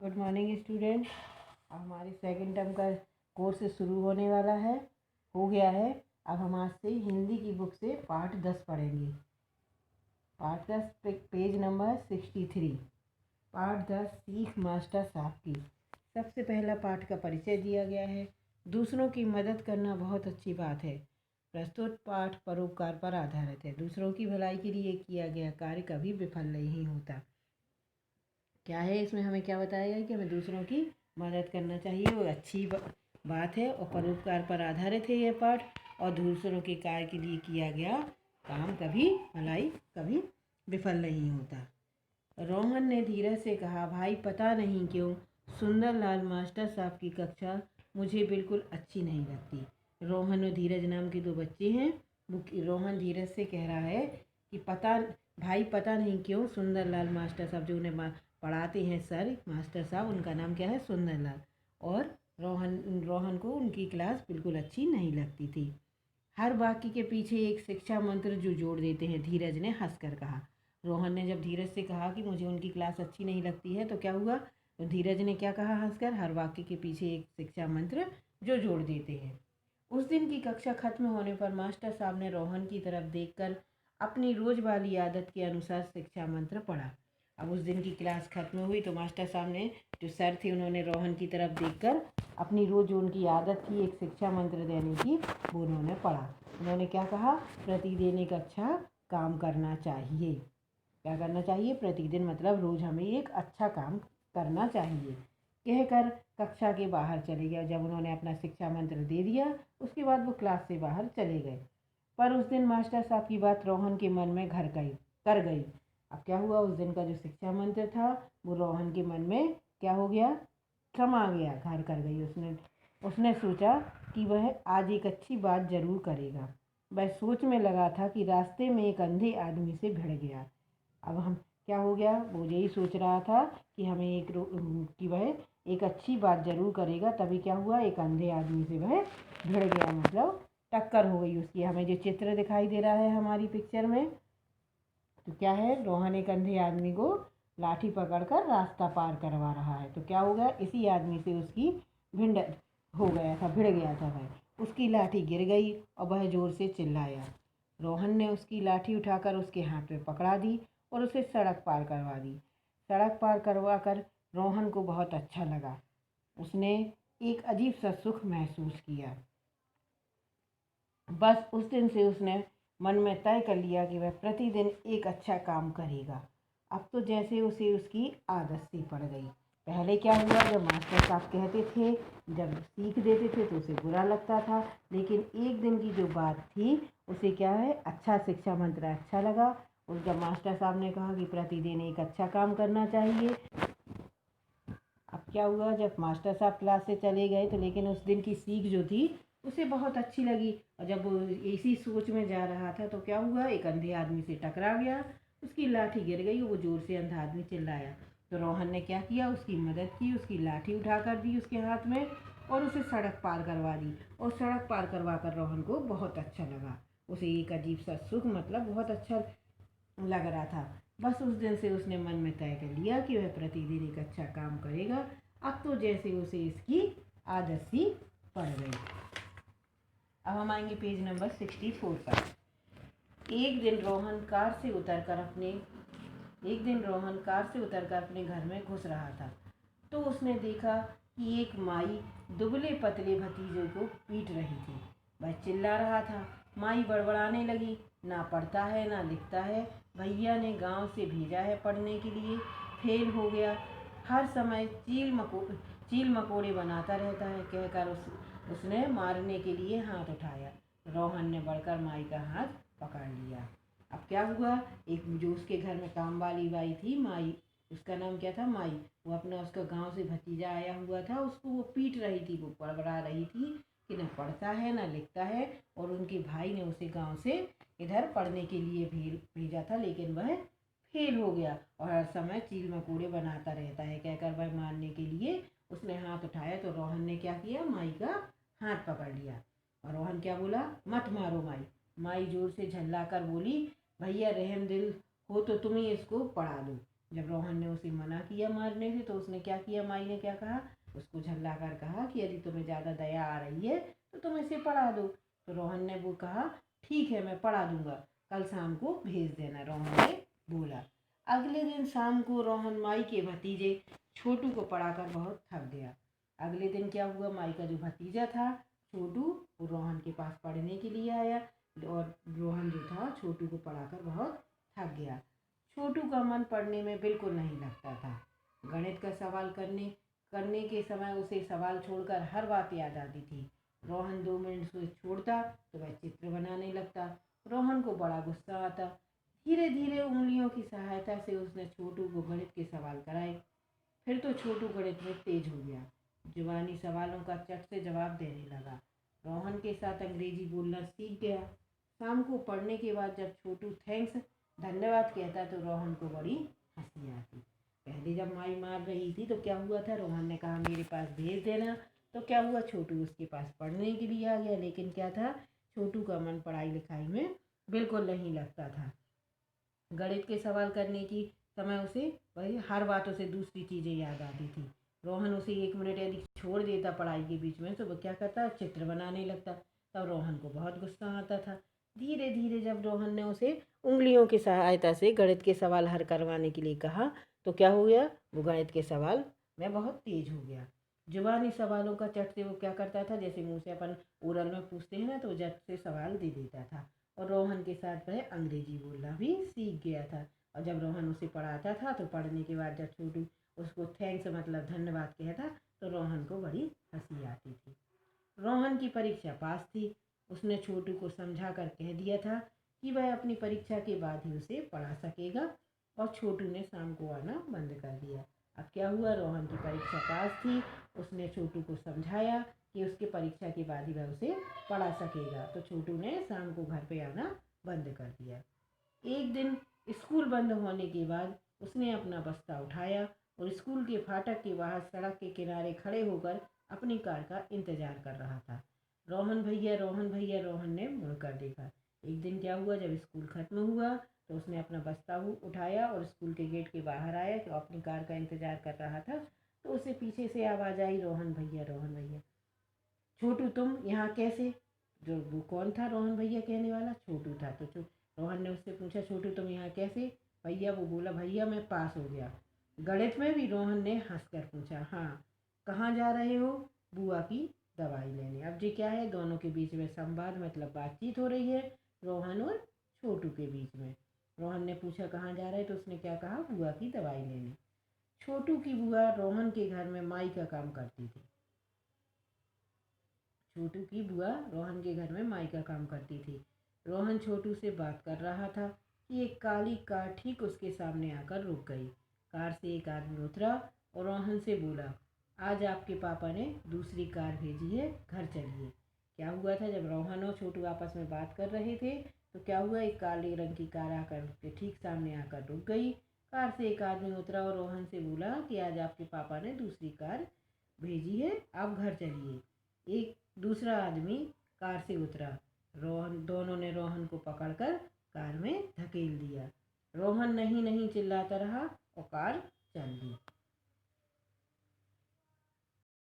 Good morning student. हमारे second term का course शुरू होने वाला है, हो गया है। अब हम आज से हिंदी की बुक से पाठ 10 पढ़ेंगे। पाठ 10 पेज नंबर 63। पाठ 10 सीख मास्टर साहब की। सबसे पहला पाठ का परिचय दिया गया है। दूसरों की मदद करना बहुत अच्छी बात है। प्रस्तुत पाठ परोपकार पर आधारित है। दूसरों की भलाई के लिए किया गया कार्य कभी विफल नहीं होता। क्या है इसमें हमें क्या बताया गया कि हमें दूसरों की मदद करना चाहिए, वो अच्छी बात है और परोपकार पर आधारित है यह पाठ। और दूसरों के कार्य के लिए किया गया काम कभी भलाई कभी विफल नहीं होता। रोहन ने धीरज से कहा, भाई पता नहीं क्यों सुंदरलाल मास्टर साहब की कक्षा मुझे बिल्कुल अच्छी नहीं लगती। रोहन और धीरज नाम के दो बच्चे हैं। रोहन धीरज से कह रहा है कि पता नहीं क्यों सुंदरलाल मास्टर साहब जो उन्हें पढ़ाते हैं, सर मास्टर साहब, उनका नाम क्या है, सुंदरलाल। और रोहन को उनकी क्लास बिल्कुल अच्छी नहीं लगती थी। हर वाक्य के पीछे एक शिक्षा मंत्र जो जोड़ देते हैं, धीरज ने हंसकर कहा। रोहन ने जब धीरज से कहा कि मुझे उनकी क्लास अच्छी नहीं लगती है तो क्या हुआ, तो धीरज ने क्या कहा हंसकर, हर वाक्य के पीछे एक शिक्षा मंत्र जो जोड़ देते हैं। उस दिन की कक्षा खत्म होने पर मास्टर साहब ने रोहन की तरफ देखकर अपनी रोज वाली आदत के अनुसार शिक्षा मंत्र पढ़ा। अब उस दिन की क्लास खत्म हुई तो मास्टर साहब ने, जो सर थे, उन्होंने रोहन की तरफ देखकर अपनी रोज जो उनकी आदत थी एक शिक्षा मंत्र देने की, वो उन्होंने पढ़ा। उन्होंने क्या कहा, प्रतिदिन एक अच्छा काम करना चाहिए। क्या करना चाहिए, प्रतिदिन मतलब रोज हमें एक अच्छा काम करना चाहिए, कहकर कक्षा के बाहर चले गए। जब उन्होंने अपना शिक्षा मंत्र दे दिया उसके बाद वो क्लास से बाहर चले गए। पर उस दिन मास्टर साहब की बात रोहन के मन में घर कर गई। अब क्या हुआ, उस दिन का जो शिक्षा मंत्र था वो रोहन के मन में क्या हो गया, समा गया, घर कर गई। उसने सोचा कि वह आज एक अच्छी बात जरूर करेगा। वह सोच में लगा था कि रास्ते में एक अंधे आदमी से भिड़ गया। अब हम क्या हो गया, वो यही सोच रहा था कि वह एक अच्छी बात जरूर करेगा। तभी क्या हुआ, एक अंधे आदमी से वह भिड़ गया, मतलब टक्कर हो गई उसकी। हमें जो चित्र दिखाई दे रहा है हमारी पिक्चर में, तो क्या है, रोहन एक अंधे आदमी को लाठी पकड़कर रास्ता पार करवा रहा है। तो क्या हो गया, इसी आदमी से उसकी भिड़ गया था वह। उसकी लाठी गिर गई और वह जोर से चिल्लाया। रोहन ने उसकी लाठी उठाकर उसके हाथ में पकड़ा दी और उसे सड़क पार करवा दी। सड़क पार करवा कर रोहन को बहुत अच्छा लगा। उसने एक अजीब सा सुख महसूस किया। बस उस दिन से उसने मन में तय कर लिया कि वह प्रतिदिन एक अच्छा काम करेगा। अब तो जैसे उसे उसकी आदत सी पड़ गई। पहले क्या हुआ, जब मास्टर साहब कहते थे, जब सीख देते थे तो उसे बुरा लगता था, लेकिन एक दिन की जो बात थी उसे क्या है, अच्छा शिक्षा मंत्र अच्छा लगा। और जब मास्टर साहब ने कहा कि प्रतिदिन एक अच्छा काम करना चाहिए, अब क्या हुआ, जब मास्टर साहब क्लास से चले गए तो लेकिन उस दिन की सीख जो थी उसे बहुत अच्छी लगी। और जब वो इसी सोच में जा रहा था तो क्या हुआ, एक अंधे आदमी से टकरा गया, उसकी लाठी गिर गई, वो जोर से अंधा आदमी चिल्लाया। तो रोहन ने क्या किया, उसकी मदद की, उसकी लाठी उठा कर दी उसके हाथ में और उसे सड़क पार करवा दी। और सड़क पार करवा कर रोहन को बहुत अच्छा लगा। उसे एक अजीब सा सुख, मतलब बहुत अच्छा लग रहा था। बस उस दिन से उसने मन में तय कर लिया कि वह प्रतिदिन एक अच्छा काम करेगा। अब तो जैसे उसे इसकी आदत सी पड़ गई। अब हम आएंगे पेज नंबर 64 पर। एक दिन रोहन कार से उतरकर अपने घर में घुस रहा था तो उसने देखा कि एक माई दुबले पतले भतीजे को पीट रही थी। वह चिल्ला रहा था। माई बड़बड़ाने लगी, ना पढ़ता है ना लिखता है, भैया ने गांव से भेजा है पढ़ने के लिए, फेल हो गया, हर समय चील मकोड़े बनाता रहता है, कहकर उसने मारने के लिए हाथ उठाया। रोहन ने बढ़कर माई का हाथ पकड़ लिया। अब क्या हुआ, एक जो उसके घर में काम वाली बाई थी, माई, उसका नाम क्या था, माई, वो अपना उसका गांव से भतीजा आया हुआ था, उसको वो पीट रही थी, वो बड़बड़ा रही थी कि ना पढ़ता है ना लिखता है। और उनके भाई ने उसे गांव से इधर पढ़ने के लिए भेजा था, लेकिन वह फेल हो गया और हर समय चील मकोड़े बनाता रहता है, कहकर वह मारने के लिए उसने हाथ उठाया। तो रोहन ने क्या किया, माई का हाथ पकड़ लिया और रोहन क्या बोला, मत मारो माई। माई जोर से झल्ला कर बोली, भैया रहम दिल हो तो तुम ही इसको पढ़ा दो। जब रोहन ने उसे मना किया मारने से तो उसने क्या किया, माई ने क्या कहा, उसको झल्ला कर कहा कि यदि तुम्हें ज़्यादा दया आ रही है तो तुम इसे पढ़ा दो। तो रोहन ने वो कहा ठीक है मैं पढ़ा दूंगा, कल शाम को भेज देना, रोहन ने बोला। अगले दिन शाम को रोहन माई के भतीजे छोटू को पढ़ाकर बहुत थक गया। अगले दिन क्या हुआ, माई का जो भतीजा था छोटू वो रोहन के पास पढ़ने के लिए आया और रोहन जो था छोटू को पढ़ाकर बहुत थक गया। छोटू का मन पढ़ने में बिल्कुल नहीं लगता था। गणित का सवाल करने के समय उसे सवाल छोड़कर हर बात याद आती थी। रोहन 2 मिनट से छोड़ता तो वह चित्र बनाने लगता। रोहन को बड़ा गुस्सा आता। धीरे धीरे उंगलियों की सहायता से उसने छोटू को गणित के सवाल कराए। फिर तो छोटू गणित में तेज हो गया, जुबानी सवालों का चट से जवाब देने लगा। रोहन के साथ अंग्रेजी बोलना सीख गया। शाम को पढ़ने के बाद जब छोटू थैंक्स धन्यवाद कहता तो रोहन को बड़ी हंसी आती। पहले जब माई मार रही थी तो क्या हुआ था, रोहन ने कहा मेरे पास भेज देना, तो क्या हुआ, छोटू उसके पास पढ़ने के लिए आ गया। लेकिन क्या था, छोटू का मन पढ़ाई लिखाई में बिल्कुल नहीं लगता था। गणित के सवाल करने की समय उसे वही हर बात उसे दूसरी चीज़ें याद आती थी। रोहन उसे 1 मिनट यदि छोड़ देता पढ़ाई के बीच में तो वो क्या करता, चित्र बनाने लगता। तब रोहन को बहुत गुस्सा आता था। धीरे धीरे जब रोहन ने उसे उंगलियों की सहायता से गणित के सवाल हल करवाने के लिए कहा तो क्या हो गया, वो गणित के सवाल में बहुत तेज हो गया। जुबानी सवालों का चट से वो क्या करता था, जैसे मुँह से अपन ओरल में पूछते हैं ना, तो झट से सवाल दे देता था। और रोहन के साथ वह अंग्रेजी बोलना भी सीख गया था। और जब रोहन उसे पढ़ाता था तो पढ़ने के बाद जब छोटू उसको थैंक्स मतलब धन्यवाद कहता तो रोहन को बड़ी हंसी आती थी। रोहन की परीक्षा पास थी। उसने छोटू को समझा कर कह दिया था कि वह अपनी परीक्षा के बाद ही उसे पढ़ा सकेगा और छोटू ने शाम को आना बंद कर दिया। अब क्या हुआ, रोहन की परीक्षा पास थी। उसने छोटू को समझाया कि उसके परीक्षा के बाद ही वह उसे पढ़ा सकेगा, तो छोटू ने शाम को घर पे आना बंद कर दिया। एक दिन स्कूल बंद होने के बाद उसने अपना बस्ता उठाया और स्कूल के फाटक के बाहर सड़क के किनारे खड़े होकर अपनी कार का इंतजार कर रहा था। रोहन भैया, रोहन भैया, रोहन ने मुड़कर देखा। एक दिन क्या हुआ, जब स्कूल खत्म हुआ तो उसने अपना बस्ता उठाया और स्कूल के गेट के बाहर आया तो अपनी कार का इंतजार कर रहा था। तो उसे पीछे से आवाज़ आई, रोहन भैया, रोहन भैया। छोटू तुम यहाँ कैसे? जो वो कौन था रोहन भैया कहने वाला, छोटू था। तो रोहन ने उससे पूछा छोटू तुम यहाँ कैसे? भैया वो बोला भैया मैं पास हो गया। गणित में भी? रोहन ने हंसकर पूछा। हाँ। कहाँ जा रहे हो? बुआ की दवाई लेने। अब जी क्या है, दोनों के बीच में संवाद मतलब बातचीत हो रही है, रोहन और छोटू के बीच में। रोहन ने पूछा कहाँ जा रहे, तो उसने क्या कहा, बुआ की दवाई लेने। छोटू की बुआ रोहन के घर में माई का काम करती थी। छोटू की बुआ रोहन के घर में माई का काम करती थी। रोहन छोटू से बात कर रहा था कि एक काली कार ठीक उसके सामने आकर रुक गई। कार से एक आदमी उतरा और रोहन से बोला, आज आपके पापा ने दूसरी कार भेजी है, घर चलिए। क्या हुआ था, जब रोहन और छोटू आपस में बात कर रहे थे तो क्या हुआ, एक काले रंग की कार आकर उसके ठीक सामने आकर रुक गई। कार से एक आदमी उतरा और रोहन से बोला कि आज आपके पापा ने दूसरी कार भेजी है, आप घर चलिए। एक दूसरा आदमी कार से उतरा। दोनों ने रोहन को पकड़कर कार में धकेल दिया। रोहन नहीं नहीं चिल्लाता रहा और कार चल दी।